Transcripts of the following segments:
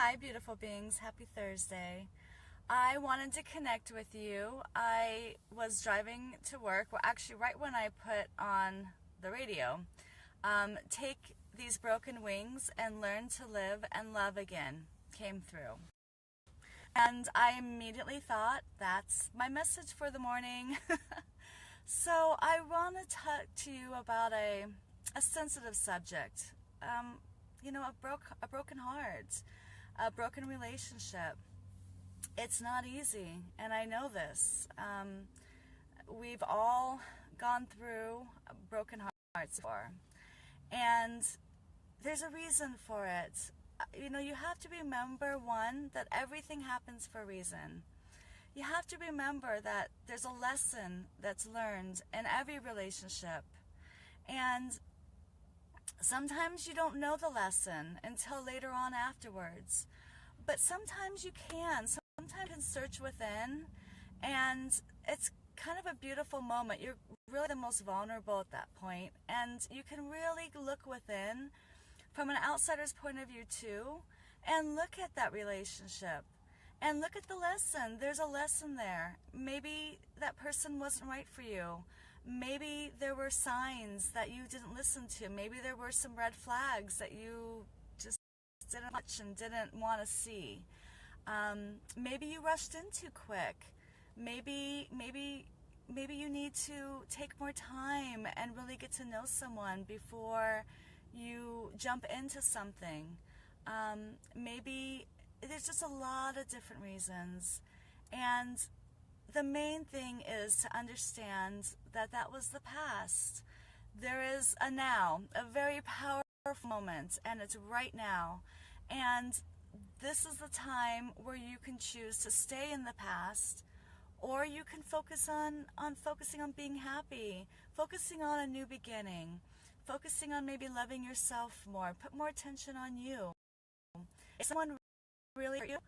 Hi, beautiful beings. Happy Thursday. I wanted to connect with you. I was driving to work, well, actually, right when I put on the radio. Take these broken wings and learn to live and love again came through. And I immediately thought, that's my message for the morning. So I want to talk to you about a sensitive subject. A broken heart, a broken relationship. It's not easy, and I know this. We've all gone through broken hearts before, and there's a reason for it. You have to remember, one, that everything happens for a reason. You have to remember that there's a lesson that's learned in every relationship, and sometimes you don't know the lesson until later on afterwards, but sometimes you can. Sometimes you can search within, and it's kind of a beautiful moment. You're really the most vulnerable at that point, and you can really look within from an outsider's point of view too, and look at that relationship and look at the lesson. There's a lesson there. Maybe that person wasn't right for you. Maybe there were signs that you didn't listen to. Maybe there were some red flags that you just didn't watch and didn't want to see. Maybe you rushed in too quick. Maybe you need to take more time and really get to know someone before you jump into something. Maybe there's just a lot of different reasons. And the main thing is to understand that that was the past. There is a now, a very powerful moment, and it's right now. And this is the time where you can choose to stay in the past, or you can focusing on being happy, focusing on a new beginning, focusing on maybe loving yourself more, put more attention on you. If someone really hurt you,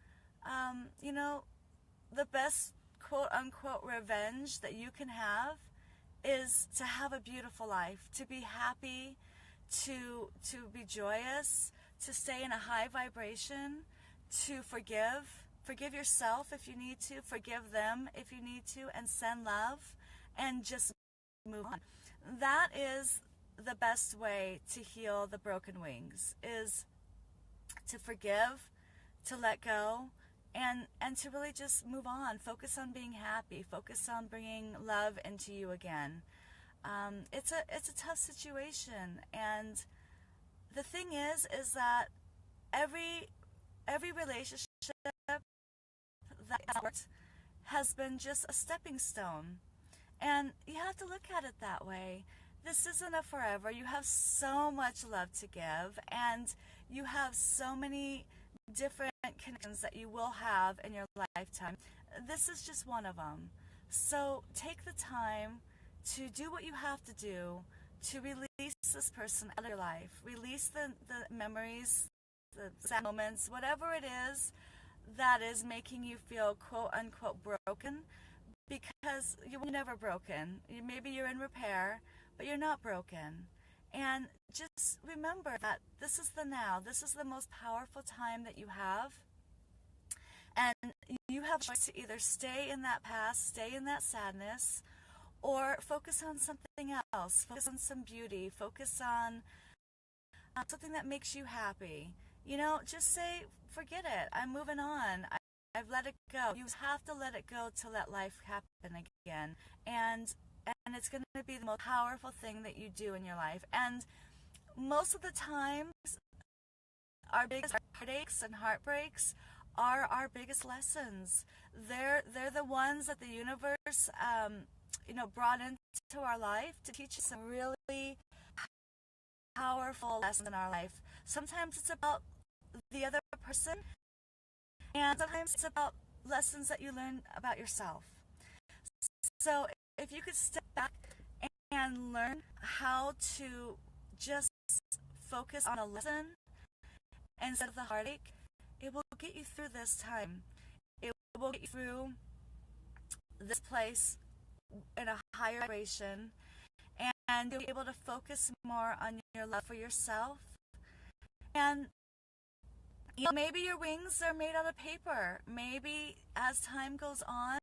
the best quote-unquote revenge that you can have is to have a beautiful life, to be happy, to be joyous, to stay in a high vibration, to forgive yourself if you need to, forgive them if you need to, and send love, and just move on. That is the best way to heal the broken wings, is to forgive, to let go, and to really just move on. Focus on being happy. Focus on bringing love into you again. It's a tough situation, and the thing is that every relationship that has been just a stepping stone, and you have to look at it that way. This isn't a forever. You have so much love to give, and you have so many different connections that you will have in your lifetime. This is just one of them. So take the time to do what you have to do to release this person out of your life. Release the memories, the sad moments, whatever it is that is making you feel quote-unquote broken, because you were never broken. Maybe you're in repair, but you're not broken. And just remember that this is the now. This is the most powerful time that you have. And you have a choice to either stay in that past, stay in that sadness, or focus on something else. Focus on some beauty. Focus on something that makes you happy. Just say, forget it. I'm moving on. I've let it go. You have to let it go to let life happen again. And it's going to be the most powerful thing that you do in your life. And most of the times, our biggest heartaches and heartbreaks are our biggest lessons. They're the ones that the universe, brought into our life to teach us some really powerful lessons in our life. Sometimes it's about the other person, and sometimes it's about lessons that you learn about yourself. So if you could step back and learn how to just focus on a lesson instead of the heartache, it will get you through this time. It will get you through this place in a higher vibration, and you'll be able to focus more on your love for yourself, and Maybe your wings are made out of paper. Maybe as time goes on,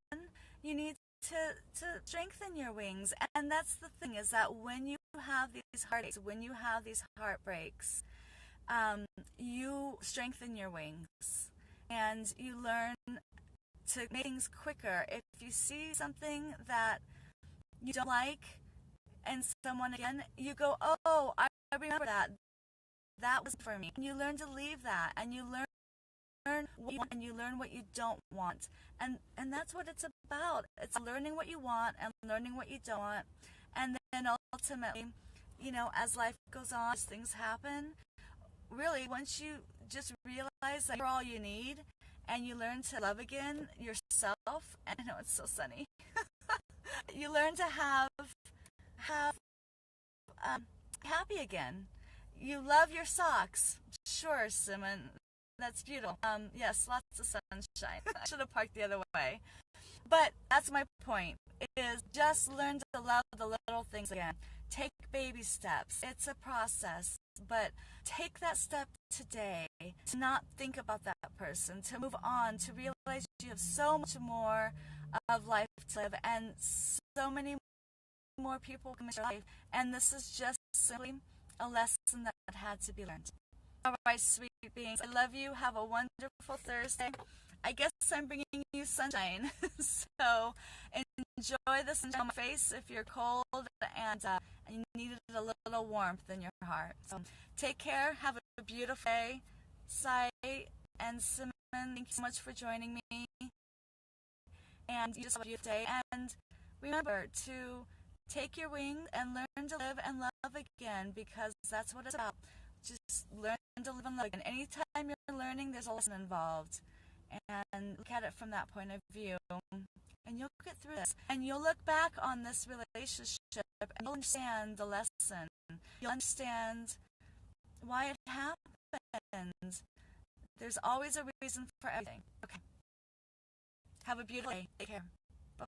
you need to strengthen your wings. And that's the thing, is that when you have these heartaches, when you have these heartbreaks, you strengthen your wings and you learn to make things quicker. If you see something that you don't like and someone again, you go, oh, I remember that. That was for me. And you learn to leave that, and you learn what you want, and you learn what you don't want. And that's what it's about. It's learning what you want and learning what you don't want. And then ultimately, as life goes on, as things happen, really, once you just realize that you're all you need, and you learn to love again yourself, and I know it's so sunny, you learn to have happy again. You love your socks. Sure, Simon. That's beautiful. Yes, lots of sunshine. I should have parked the other way. But that's my point, is just learn to love the little things again. Take baby steps. It's a process, but take that step today to not think about that person, to move on, to realize you have so much more of life to live, and so many more people come into your life, and this is just simply a lesson that had to be learned. All right, sweet beings, I love you. Have a wonderful Thursday. I guess I'm bringing you sunshine, so enjoy the sunshine on my face if you're cold and you needed a little warmth in your heart. So take care. Have a beautiful day. Sai and Simon, thank you so much for joining me. And you just have a beautiful day. And remember to take your wings and learn to live and love again, because that's what it's about. Just learn to live and love again. Anytime you're learning, there's a lesson involved. And look at it from that point of view. And you'll get through this. And you'll look back on this relationship and you'll understand the lesson. You'll understand why it happened. There's always a reason for everything. Okay. Have a beautiful day. Take care.